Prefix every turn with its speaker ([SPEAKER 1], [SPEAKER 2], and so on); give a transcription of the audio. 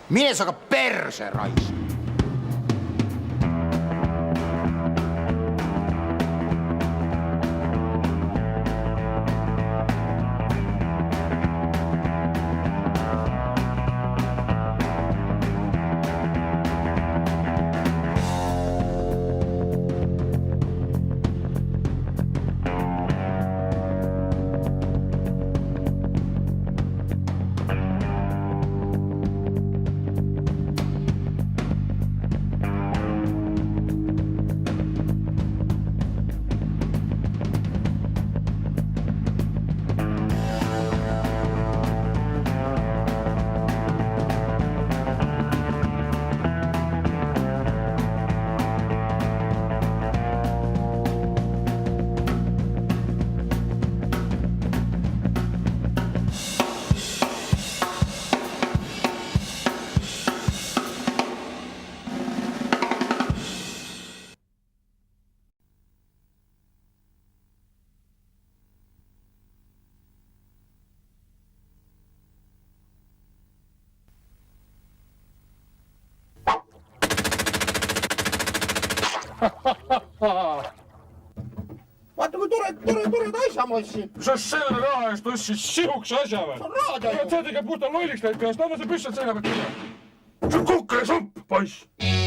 [SPEAKER 1] Mine sa ka perse, raisk. Vaata kui tore asja ma ostsin.
[SPEAKER 2] Sa selle raha eest ostsid sihukese asja või?
[SPEAKER 1] Raadio.
[SPEAKER 2] See tegeb puhta lolliks läinud peast, anna see püssad seina pealt üle. See on kukresump, poiss.